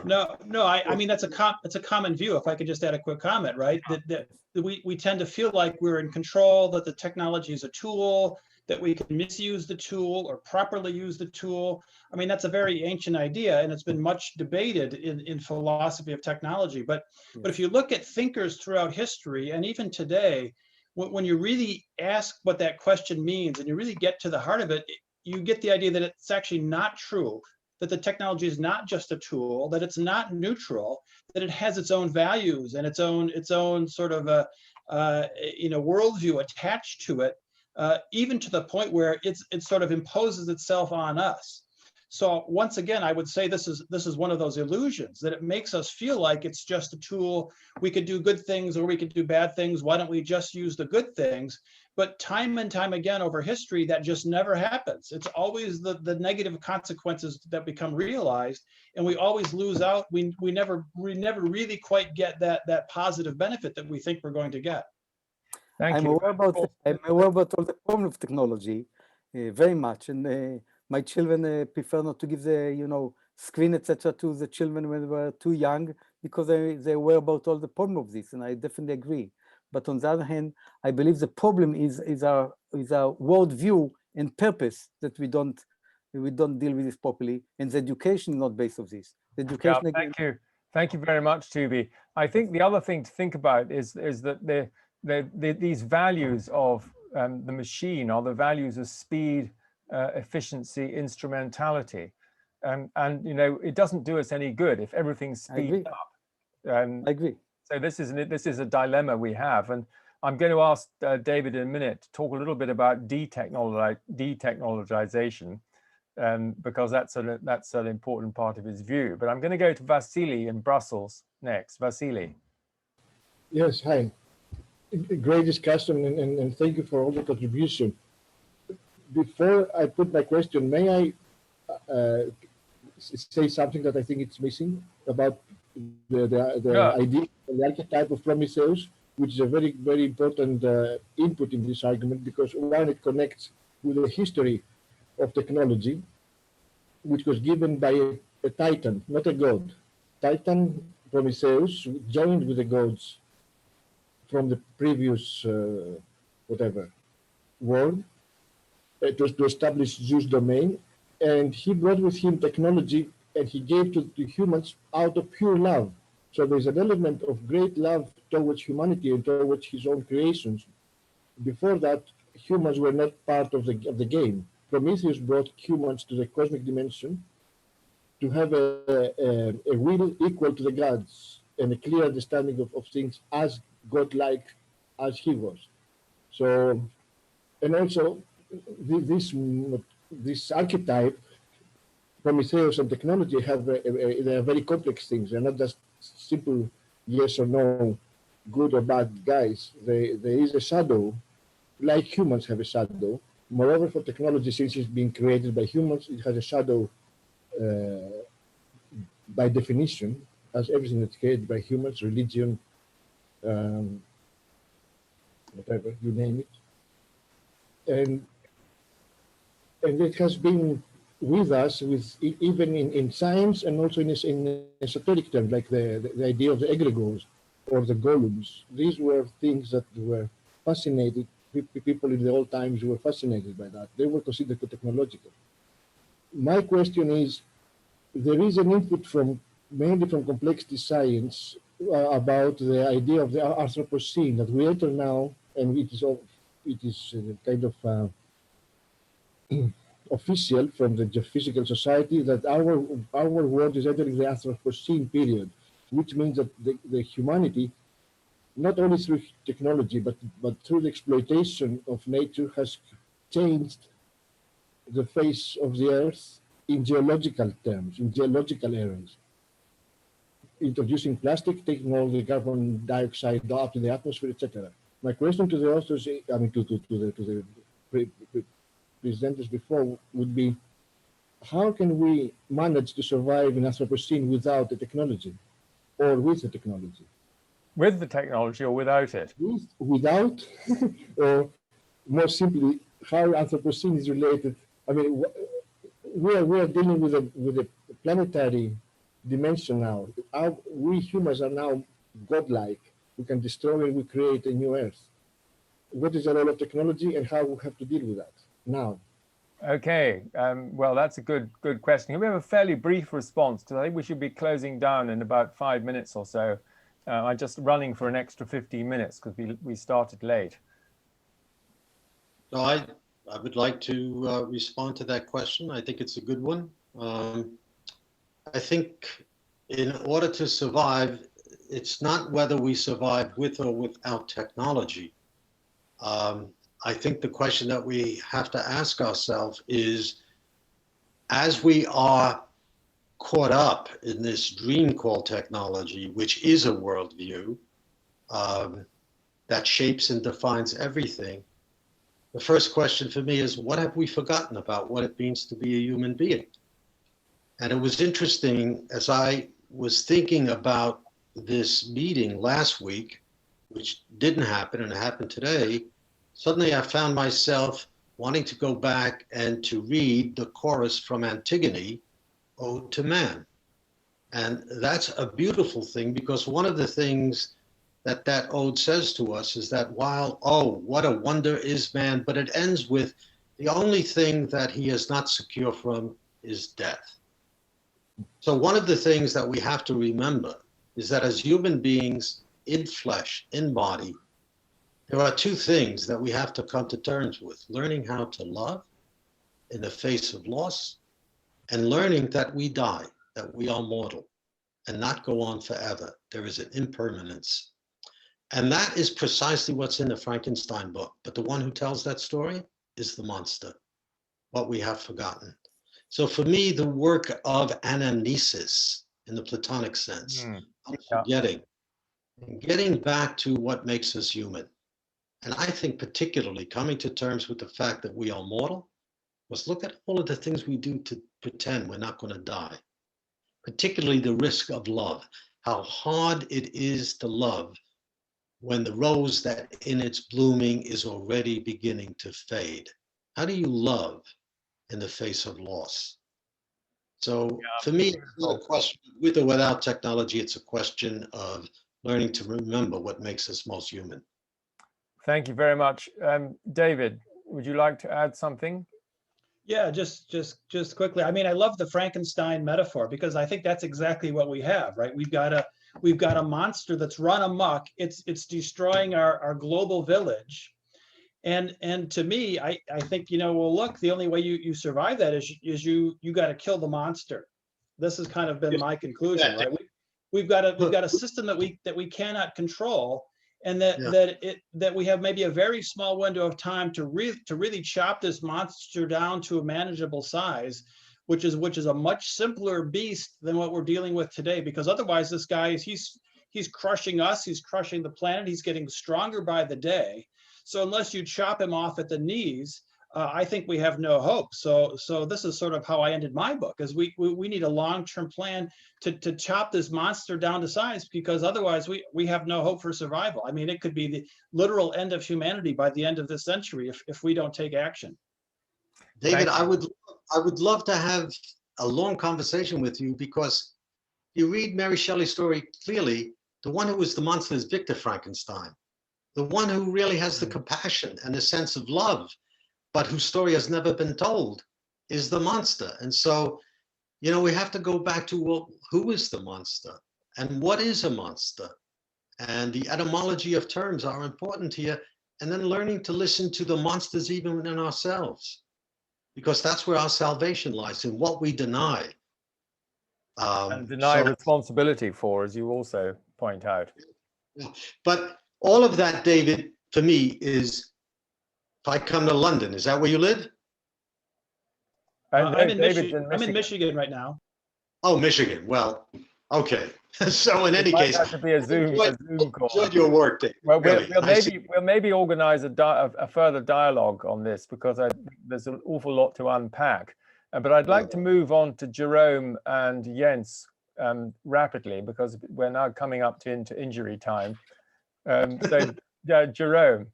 No, no. I mean, it's a common view. If I could just add a quick comment, right? That we tend to feel like we're in control, that the technology is a tool, that we can misuse the tool or properly use the tool. I mean, that's a very ancient idea, and it's been much debated in philosophy of technology. But if you look at thinkers throughout history, and even today, when you really ask what that question means and you really get to the heart of it, you get the idea that it's actually not true, that the technology is not just a tool, that it's not neutral, that it has its own values and its own sort of a worldview attached to it, even to the point where it sort of imposes itself on us. So once again, I would say this is one of those illusions, that it makes us feel like it's just a tool. We could do good things or we could do bad things. Why don't we just use the good things? But time and time again over history, that just never happens. It's always the negative consequences that become realized, and we always lose out. We never really quite get that positive benefit that we think we're going to get. Thank I'm you. aware about all the problem of technology, very much, and my children prefer not to give the screen, etc., to the children when they were too young, because they're aware about all the problem of this, and I definitely agree. But on the other hand, I believe the problem is our worldview and purpose, that we don't deal with this properly, and the education is not based on this. The education. Yeah, thank you very much, Tubi. I think the other thing to think about is that these values of the machine are the values of speed, efficiency, instrumentality, and it doesn't do us any good if everything's speeded up. I agree. So this is a dilemma we have, and I'm going to ask David in a minute to talk a little bit about detechnologization, because that's an important part of his view. But I'm going to go to Vasily in Brussels next. Vasily. Yes, hi. Great discussion, and thank you for all the contribution. Before I put my question, may I say something that I think it's missing about the idea, the archetype of Prometheus, which is a very, very important input in this argument, because one, it connects with the history of technology, which was given by a titan, not a god. Titan Prometheus joined with the gods from the previous world to establish Zeus' domain, and he brought with him technology, and he gave to humans out of pure love. So there's an element of great love towards humanity and towards his own creations. Before that, humans were not part of the game. Prometheus brought humans to the cosmic dimension to have a will equal to the gods and a clear understanding of things as godlike as he was. So, and also this archetype, Prometheus and technology, they are very complex things. They're not just simple yes or no, good or bad guys. There is a shadow, like humans have a shadow. Moreover, for technology, since it's being created by humans, it has a shadow by definition, as everything that's created by humans, religion, whatever, you name it. And it has been with us, even in science and also in esoteric terms, like the idea of the egregores or the golems. These were things that were fascinated. People in the old times were fascinated by that. They were considered technological. My question is, there is an input mainly from complexity science about the idea of the Anthropocene that we enter now, and it is kind of official from the Geophysical Society that our world is entering the Anthropocene period, which means that the humanity, not only through technology but through the exploitation of nature, has changed the face of the earth in geological terms, in geological eras. Introducing plastic, taking all the carbon dioxide up to the atmosphere, etc. My question to the authors, I mean to the presenters before, would be, how can we manage to survive in Anthropocene without the technology, or with the technology? With the technology or without it? Without, or more simply, how Anthropocene is related. I mean, we are dealing with a planetary dimension now. We humans are now godlike. We can destroy and we create a new Earth. What is the role of technology and how we have to deal with that now? Okay, well, that's a good question. Can we have a fairly brief response? Because I think we should be closing down in about 5 minutes or so. I'm just running for an extra 15 minutes because we started late. So I would like to respond to that question. I think it's a good one. I think in order to survive, it's not whether we survive with or without technology. I think the question that we have to ask ourselves is, as we are caught up in this dream called technology, which is a worldview that shapes and defines everything, the first question for me is, what have we forgotten about what it means to be a human being? And it was interesting as I was thinking about this meeting last week, which didn't happen and it happened today, suddenly I found myself wanting to go back and to read the chorus from Antigone, Ode to Man. And that's a beautiful thing, because one of the things that ode says to us is that while, oh, what a wonder is man, but it ends with the only thing that he is not secure from is death. So one of the things that we have to remember is that as human beings in flesh, in body, there are two things that we have to come to terms with: learning how to love in the face of loss, and learning that we die, that we are mortal and not go on forever. There is an impermanence. And that is precisely what's in the Frankenstein book. But the one who tells that story is the monster, what we have forgotten. So for me, the work of anamnesis in the Platonic sense, forgetting, and getting back to what makes us human. And I think particularly coming to terms with the fact that we are mortal, was look at all of the things we do to pretend we're not going to die, particularly the risk of love, how hard it is to love when the rose that in its blooming is already beginning to fade. How do you love in the face of loss? So for me, it's not a question with or without technology, it's a question of learning to remember what makes us most human. Thank you very much. David, would you like to add something? Yeah, just quickly. I mean, I love the Frankenstein metaphor, because I think that's exactly what we have, right? We've got a monster that's run amok. It's destroying our global village. And to me, I think, well, look, the only way you survive that is you got to kill the monster. This has kind of been my conclusion, right? We've got a system that we cannot control, and that we have maybe a very small window of time to really chop this monster down to a manageable size, which is a much simpler beast than what we're dealing with today. Because otherwise, this guy he's crushing us, he's crushing the planet, he's getting stronger by the day. So unless you chop him off at the knees, I think we have no hope. So this is sort of how I ended my book, is we need a long-term plan to chop this monster down to size, because otherwise we have no hope for survival. I mean, it could be the literal end of humanity by the end of this century if we don't take action. David, I would love to have a long conversation with you, because you read Mary Shelley's story clearly. The one who is the monster is Victor Frankenstein. The one who really has the compassion and the sense of love, but whose story has never been told, is the monster. And so, we have to go back to, well, who is the monster and what is a monster? And the etymology of terms are important here. And then learning to listen to the monsters even in ourselves, because that's where our salvation lies, in what we deny. And deny responsibility for, as you also point out. But all of that, David, for me is, if I come to London, is that where you live? I'm in Michigan right now. Oh, Michigan. Well, okay. So in any case, have to be a Zoom call. Enjoyed your work, Dave. Well, really. we'll maybe organize a further dialogue on this, because there's an awful lot to unpack. But I'd like to move on to Jerome and Jens rapidly because we're now coming up to into injury time. So, Jerome.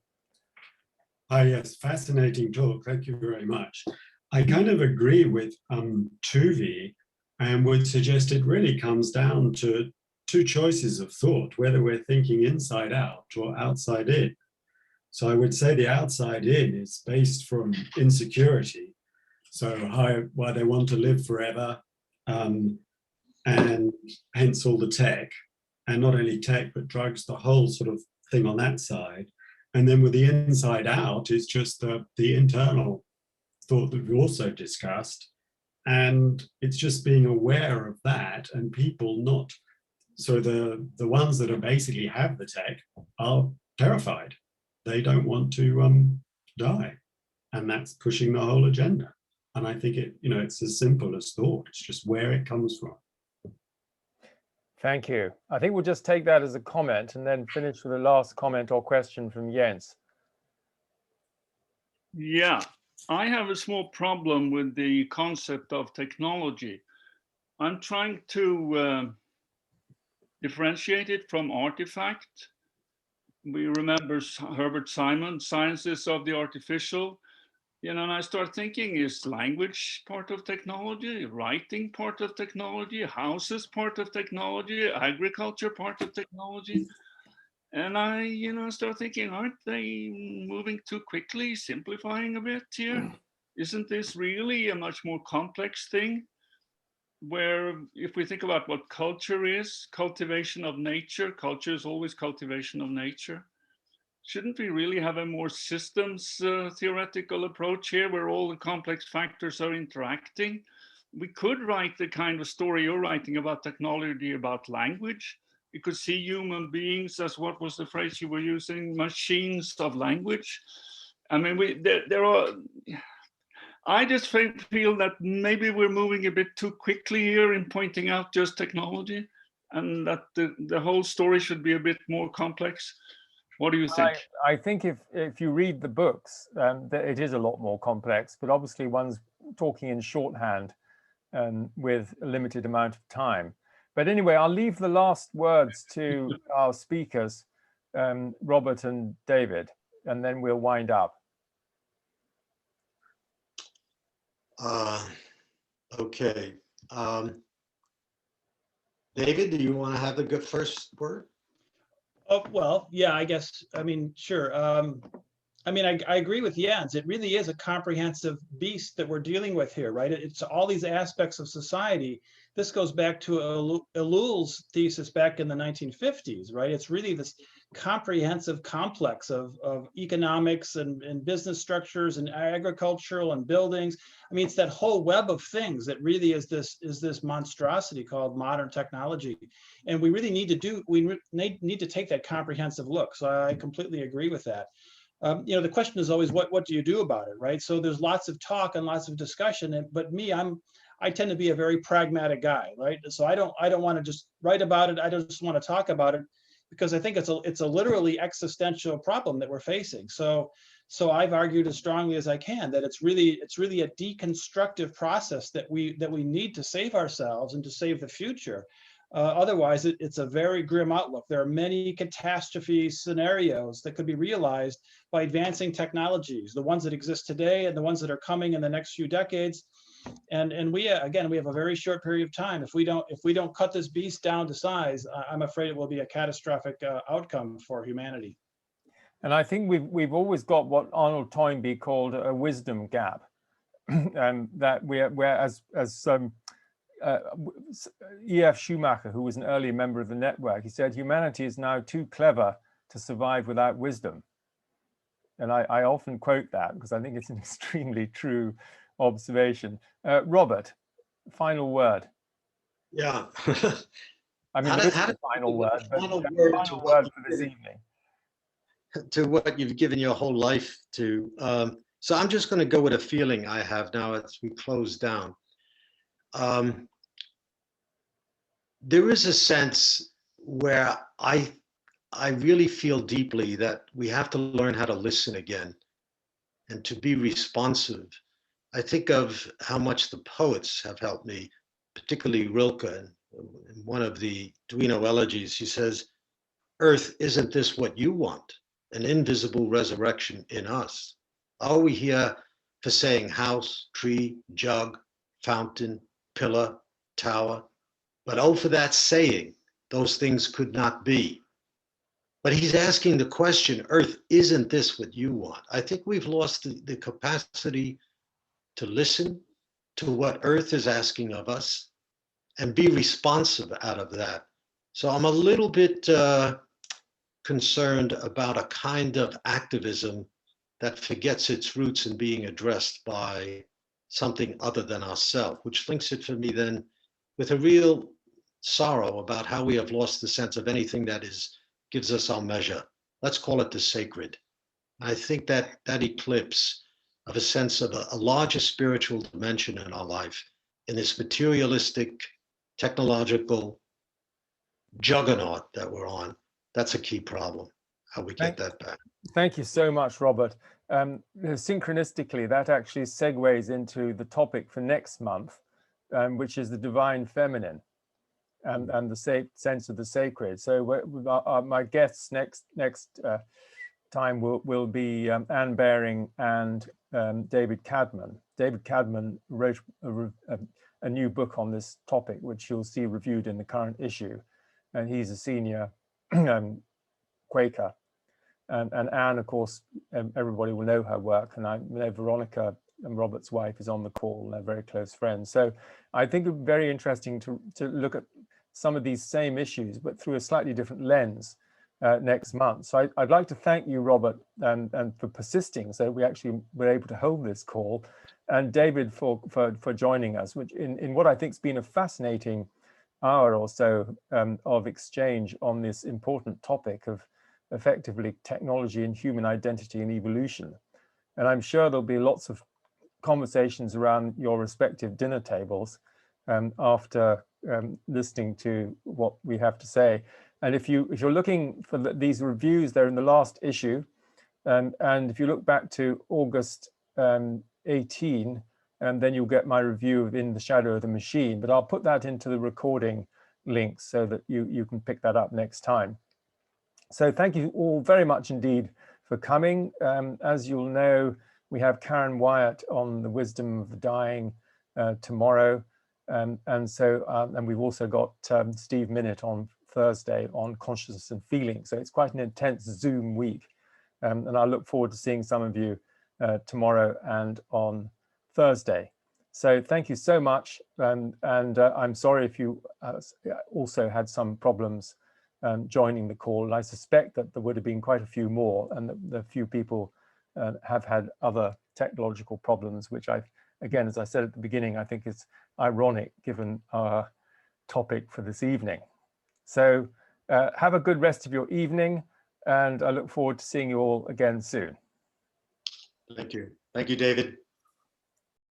Ah, yes, fascinating talk. Thank you very much. I kind of agree with Tuvi and would suggest it really comes down to two choices of thought, whether we're thinking inside out or outside in. So I would say the outside in is based from insecurity. So why they want to live forever, and hence all the tech, and not only tech, but drugs, the whole sort of thing on that side. And then with the inside out is just the internal thought that we also discussed. And it's just being aware of that and people not, so the ones that are basically have the tech are terrified. They don't want to die. And that's pushing the whole agenda. And I think it's as simple as thought. It's just where it comes from. Thank you. I think we'll just take that as a comment and then finish with a last comment or question from Jens. Yeah, I have a small problem with the concept of technology. I'm trying to differentiate it from artifact. We remember Herbert Simon, Sciences of the Artificial. And I start thinking, is language part of technology, writing part of technology, houses part of technology, agriculture part of technology? And I start thinking, aren't they moving too quickly, simplifying a bit here? Isn't this really a much more complex thing? Where if we think about what culture is, cultivation of nature, culture is always cultivation of nature. Shouldn't we really have a more systems theoretical approach here where all the complex factors are interacting? We could write the kind of story you're writing about technology, about language. We could see human beings as, what was the phrase you were using, machines of language. I mean, there are, I just feel that maybe we're moving a bit too quickly here in pointing out just technology, and that the whole story should be a bit more complex. What do you think? I think if you read the books, it is a lot more complex, but obviously one's talking in shorthand with a limited amount of time. But anyway, I'll leave the last words to our speakers, Robert and David, and then we'll wind up. Okay. David, do you want to have the good first word? Oh, well, yeah, I guess, I mean, sure. I mean, I agree with Jens. It really is a comprehensive beast that we're dealing with here, right? It's all these aspects of society. This goes back to Ellul's thesis back in the 1950s, right? It's really this comprehensive complex of economics and business structures and agricultural and buildings. I mean, it's that whole web of things that really is this monstrosity called modern technology. And we really need to take that comprehensive look. So I completely agree with that. The question is always, what do you do about it, right? So there's lots of talk and lots of discussion, but me, I tend to be a very pragmatic guy, right? So I don't want to just write about it. I just want to talk about it because I think it's a literally existential problem that we're facing. So I've argued as strongly as I can that it's really a deconstructive process that we need to save ourselves and to save the future. Otherwise, it's a very grim outlook. There are many catastrophe scenarios that could be realized by advancing technologies, the ones that exist today and the ones that are coming in the next few decades. And we have a very short period of time. If we don't cut this beast down to size, I'm afraid it will be a catastrophic outcome for humanity. And I think we've always got what Arnold Toynbee called a wisdom gap, and that we're as E.F. Schumacher, who was an early member of the network, he said, humanity is now too clever to survive without wisdom. And I often quote that because I think it's an extremely true observation. Robert, final word. Yeah. I mean, this is the final word, but final word for this evening. To what you've given your whole life to. So I'm just going to go with a feeling I have now as we close down. There is a sense where I really feel deeply that we have to learn how to listen again and to be responsive. I think of how much the poets have helped me, particularly Rilke and in one of the Duino elegies, he says, "Earth, isn't this what you want? An invisible resurrection in us? Are we here for saying house, tree, jug, fountain, pillar, tower? But oh, for that saying, those things could not be." But he's asking the question, Earth, isn't this what you want? I think we've lost the capacity to listen to what Earth is asking of us and be responsive out of that. So I'm a little bit concerned about a kind of activism that forgets its roots in being addressed by something other than ourselves, which links it for me then with a real sorrow about how we have lost the sense of anything that gives us our measure. Let's call it the sacred. I think that eclipse of a sense of a larger spiritual dimension in our life, in this materialistic, technological juggernaut that we're on, that's a key problem, how we get that back. Thank you so much, Robert. Synchronistically, that actually segues into the topic for next month, which is the divine feminine and the sense of the sacred. So my guests next time will be Anne Baring and David Cadman. David Cadman wrote a new book on this topic, which you'll see reviewed in the current issue. And he's a senior Quaker. And Anne, of course, everybody will know her work. And I know Veronica and Robert's wife is on the call. They're very close friends. So I think it would be very interesting to look at some of these same issues, but through a slightly different lens next month. So I'd like to thank you, Robert, and for persisting. So we actually were able to hold this call. And David for joining us, which in what I think has been a fascinating hour or so of exchange on this important topic of effectively technology and human identity and evolution. And I'm sure there'll be lots of conversations around your respective dinner tables after listening to what we have to say. And if you're looking for these reviews, they're in the last issue. And if you look back to August 18, then you'll get my review of In the Shadow of the Machine. But I'll put that into the recording links so that you can pick that up next time. So thank you all very much indeed for coming. As you'll know, we have Karen Wyatt on the wisdom of the dying tomorrow. And we've also got Steve Minnitt on Thursday on consciousness and feeling. So it's quite an intense Zoom week. And I look forward to seeing some of you tomorrow and on Thursday. So thank you so much. And I'm sorry if you also had some problems joining the call. And I suspect that there would have been quite a few more, and the few people have had other technological problems, which again, as I said at the beginning, I think is ironic given our topic for this evening. So have a good rest of your evening, and I look forward to seeing you all again soon. Thank you. Thank you, David.